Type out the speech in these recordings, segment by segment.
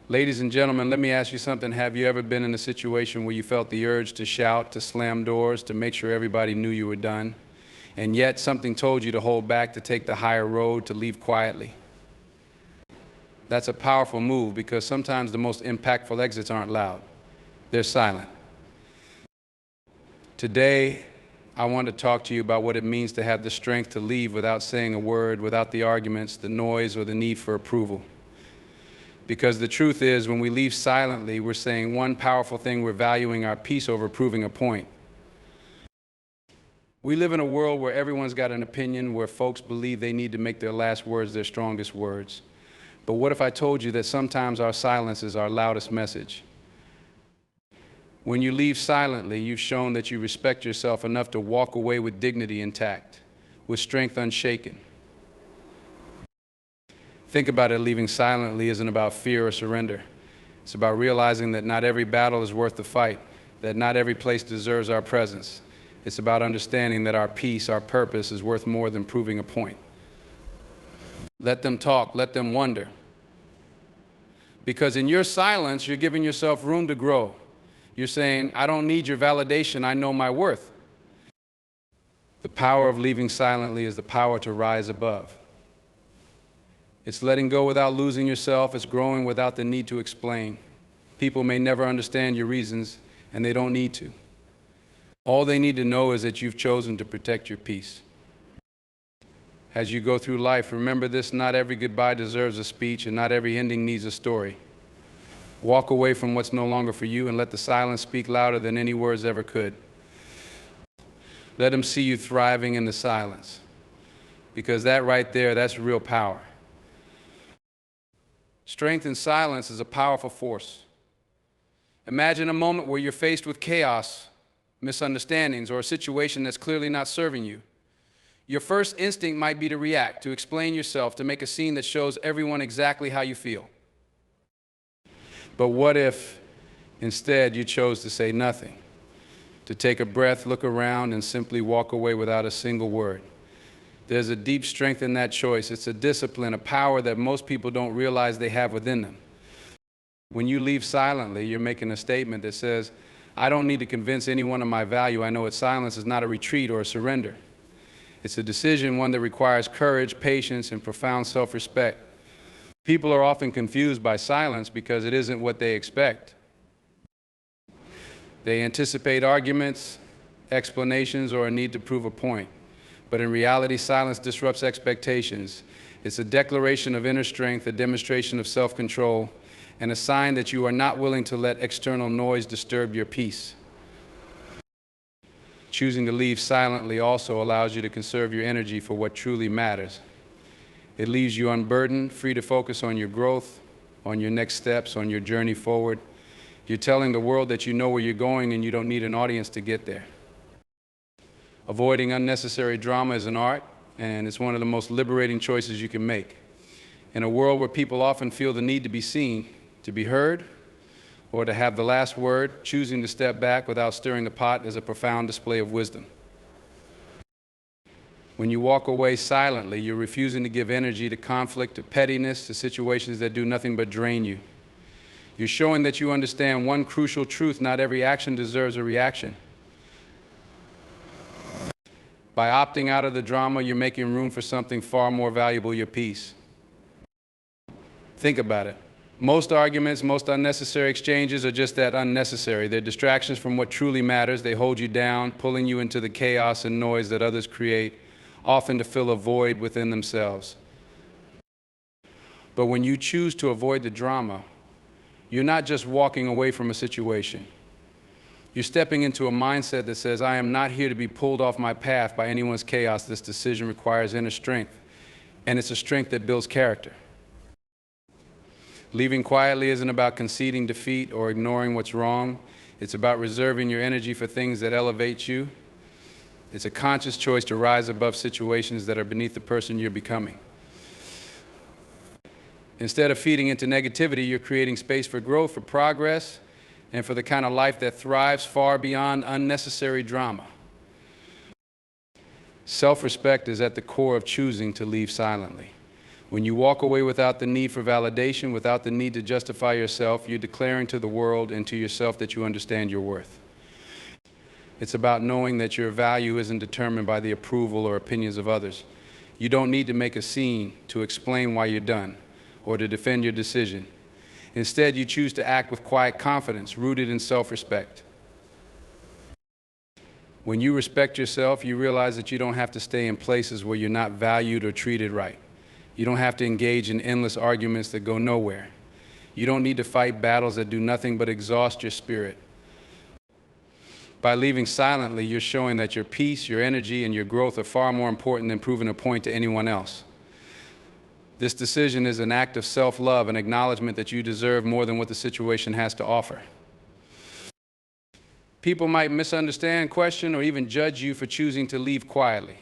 Ladies and gentlemen, let me ask you something. Have you ever been in a situation where you felt the urge to shout, to slam doors, to make sure everybody knew you were done, and yet something told you to hold back, to take the higher road, to leave quietly? That's a powerful move, because sometimes the most impactful exits aren't loud. They're silent. Today, I want to talk to you about what it means to have the strength to leave without saying a word, without the arguments, the noise, or the need for approval. Because the truth is, when we leave silently, we're saying one powerful thing: we're valuing our peace over proving a point. We live in a world where everyone's got an opinion, where folks believe they need to make their last words their strongest words. But what if I told you that sometimes our silence is our loudest message? When you leave silently, you've shown that you respect yourself enough to walk away with dignity intact, with strength unshaken. Think about it. Leaving silently isn't about fear or surrender. It's about realizing that not every battle is worth the fight, that not every place deserves our presence. It's about understanding that our peace, our purpose, is worth more than proving a point. Let them talk, let them wonder. Because in your silence, you're giving yourself room to grow. You're saying, I don't need your validation, I know my worth. The power of leaving silently is the power to rise above. It's letting go without losing yourself. It's growing without the need to explain. People may never understand your reasons, and they don't need to. All they need to know is that you've chosen to protect your peace. As you go through life, remember this: not every goodbye deserves a speech, and not every ending needs a story. Walk away from what's no longer for you, and let the silence speak louder than any words ever could. Let them see you thriving in the silence, because that right there, that's real power. Strength in silence is a powerful force. Imagine a moment where you're faced with chaos, misunderstandings, or a situation that's clearly not serving you. Your first instinct might be to react, to explain yourself, to make a scene that shows everyone exactly how you feel. But what if instead you chose to say nothing, to take a breath, look around, and simply walk away without a single word? There's a deep strength in that choice. It's a discipline, a power that most people don't realize they have within them. When you leave silently, you're making a statement that says, I don't need to convince anyone of my value. I know that silence is not a retreat or a surrender. It's a decision, one that requires courage, patience, and profound self-respect. People are often confused by silence because it isn't what they expect. They anticipate arguments, explanations, or a need to prove a point. But in reality, silence disrupts expectations. It's a declaration of inner strength, a demonstration of self-control, and a sign that you are not willing to let external noise disturb your peace. Choosing to leave silently also allows you to conserve your energy for what truly matters. It leaves you unburdened, free to focus on your growth, on your next steps, on your journey forward. You're telling the world that you know where you're going and you don't need an audience to get there. Avoiding unnecessary drama is an art, and it's one of the most liberating choices you can make. In a world where people often feel the need to be seen, to be heard, or to have the last word, choosing to step back without stirring the pot is a profound display of wisdom. When you walk away silently, you're refusing to give energy to conflict, to pettiness, to situations that do nothing but drain you. You're showing that you understand one crucial truth: not every action deserves a reaction. By opting out of the drama, you're making room for something far more valuable: your peace. Think about it. Most arguments, most unnecessary exchanges are just that, unnecessary. They're distractions from what truly matters. They hold you down, pulling you into the chaos and noise that others create, often to fill a void within themselves. But when you choose to avoid the drama, you're not just walking away from a situation. You're stepping into a mindset that says, I am not here to be pulled off my path by anyone's chaos. This decision requires inner strength, and it's a strength that builds character. Leaving quietly isn't about conceding defeat or ignoring what's wrong. It's about reserving your energy for things that elevate you. It's a conscious choice to rise above situations that are beneath the person you're becoming. Instead of feeding into negativity, you're creating space for growth, for progress, and for the kind of life that thrives far beyond unnecessary drama. Self-respect is at the core of choosing to leave silently. When you walk away without the need for validation, without the need to justify yourself, you're declaring to the world and to yourself that you understand your worth. It's about knowing that your value isn't determined by the approval or opinions of others. You don't need to make a scene to explain why you're done or to defend your decision. Instead, you choose to act with quiet confidence, rooted in self-respect. When you respect yourself, you realize that you don't have to stay in places where you're not valued or treated right. You don't have to engage in endless arguments that go nowhere. You don't need to fight battles that do nothing but exhaust your spirit. By leaving silently, you're showing that your peace, your energy, and your growth are far more important than proving a point to anyone else. This decision is an act of self-love, an acknowledgement that you deserve more than what the situation has to offer. People might misunderstand, question, or even judge you for choosing to leave quietly.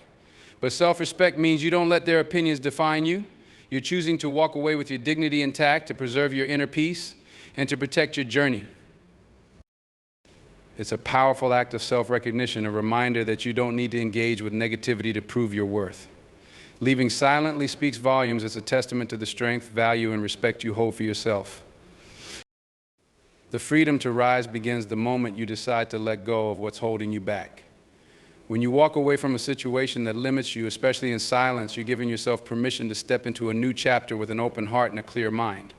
But self-respect means you don't let their opinions define you. You're choosing to walk away with your dignity intact, to preserve your inner peace, and to protect your journey. It's a powerful act of self-recognition, a reminder that you don't need to engage with negativity to prove your worth. Leaving silently speaks volumes. It's a testament to the strength, value, and respect you hold for yourself. The freedom to rise begins the moment you decide to let go of what's holding you back. When you walk away from a situation that limits you, especially in silence, you're giving yourself permission to step into a new chapter with an open heart and a clear mind.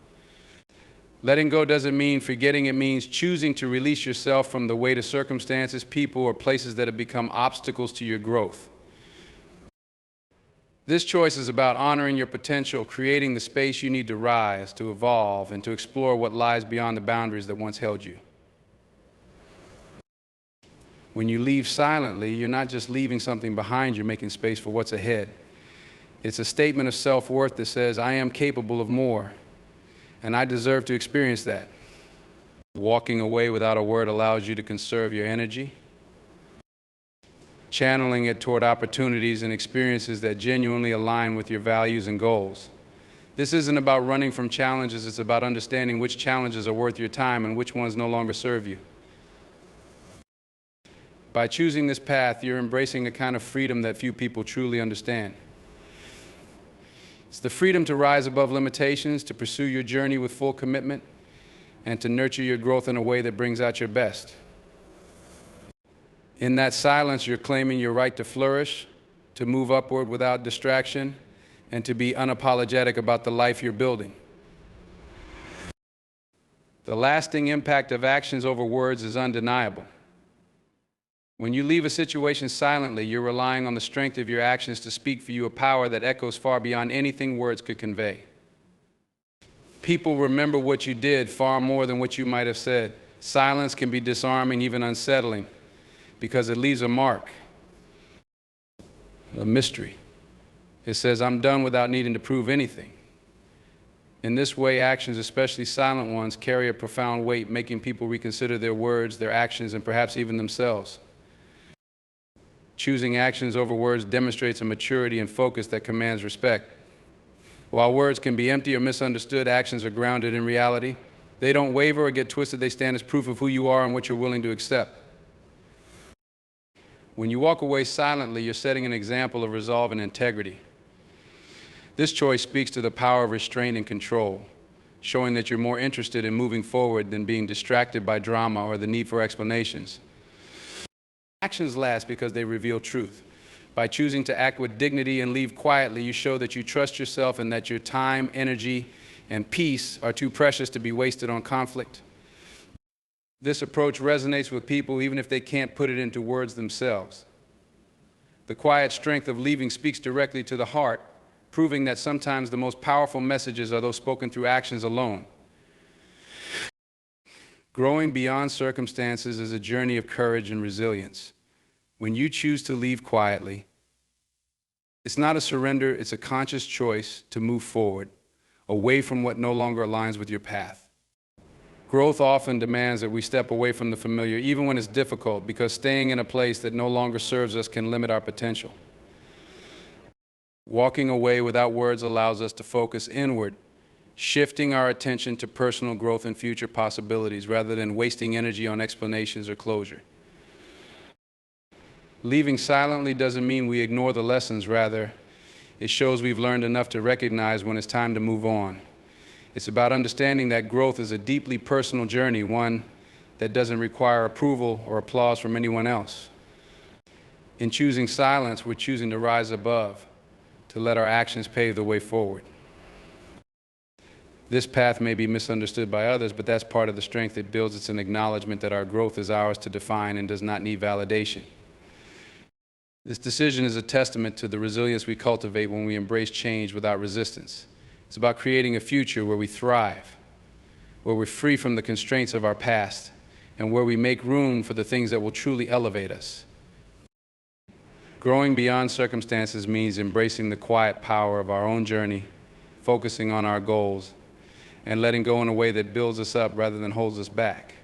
Letting go doesn't mean forgetting. It means choosing to release yourself from the weight of circumstances, people, or places that have become obstacles to your growth. This choice is about honoring your potential, creating the space you need to rise, to evolve, and to explore what lies beyond the boundaries that once held you. When you leave silently, you're not just leaving something behind, you're making space for what's ahead. It's a statement of self-worth that says, I am capable of more, and I deserve to experience that. Walking away without a word allows you to conserve your energy, channeling it toward opportunities and experiences that genuinely align with your values and goals. This isn't about running from challenges, it's about understanding which challenges are worth your time and which ones no longer serve you. By choosing this path, you're embracing a kind of freedom that few people truly understand. It's the freedom to rise above limitations, to pursue your journey with full commitment, and to nurture your growth in a way that brings out your best. In that silence, you're claiming your right to flourish, to move upward without distraction, and to be unapologetic about the life you're building. The lasting impact of actions over words is undeniable. When you leave a situation silently, you're relying on the strength of your actions to speak for you, a power that echoes far beyond anything words could convey. People remember what you did far more than what you might have said. Silence can be disarming, even unsettling, because it leaves a mark, a mystery. It says, I'm done without needing to prove anything. In this way, actions, especially silent ones, carry a profound weight, making people reconsider their words, their actions, and perhaps even themselves. Choosing actions over words demonstrates a maturity and focus that commands respect. While words can be empty or misunderstood, actions are grounded in reality. They don't waver or get twisted. They stand as proof of who you are and what you're willing to accept. When you walk away silently, you're setting an example of resolve and integrity. This choice speaks to the power of restraint and control, showing that you're more interested in moving forward than being distracted by drama or the need for explanations. Actions last because they reveal truth. By choosing to act with dignity and leave quietly, you show that you trust yourself and that your time, energy, and peace are too precious to be wasted on conflict. This approach resonates with people even if they can't put it into words themselves. The quiet strength of leaving speaks directly to the heart, proving that sometimes the most powerful messages are those spoken through actions alone. Growing beyond circumstances is a journey of courage and resilience. When you choose to leave quietly, it's not a surrender, it's a conscious choice to move forward, away from what no longer aligns with your path. Growth often demands that we step away from the familiar, even when it's difficult, because staying in a place that no longer serves us can limit our potential. Walking away without words allows us to focus inward, shifting our attention to personal growth and future possibilities rather than wasting energy on explanations or closure. Leaving silently doesn't mean we ignore the lessons, rather, It shows we've learned enough to recognize when it's time to move on. It's about understanding that growth is a deeply personal journey, one that doesn't require approval or applause from anyone else. In choosing silence, we're choosing to rise above, to let our actions pave the way forward. This path may be misunderstood by others, but that's part of the strength it builds. It's an acknowledgement that our growth is ours to define and does not need validation. This decision is a testament to the resilience we cultivate when we embrace change without resistance. It's about creating a future where we thrive, where we're free from the constraints of our past, and where we make room for the things that will truly elevate us. Growing beyond circumstances means embracing the quiet power of our own journey, focusing on our goals, and letting go in a way that builds us up rather than holds us back.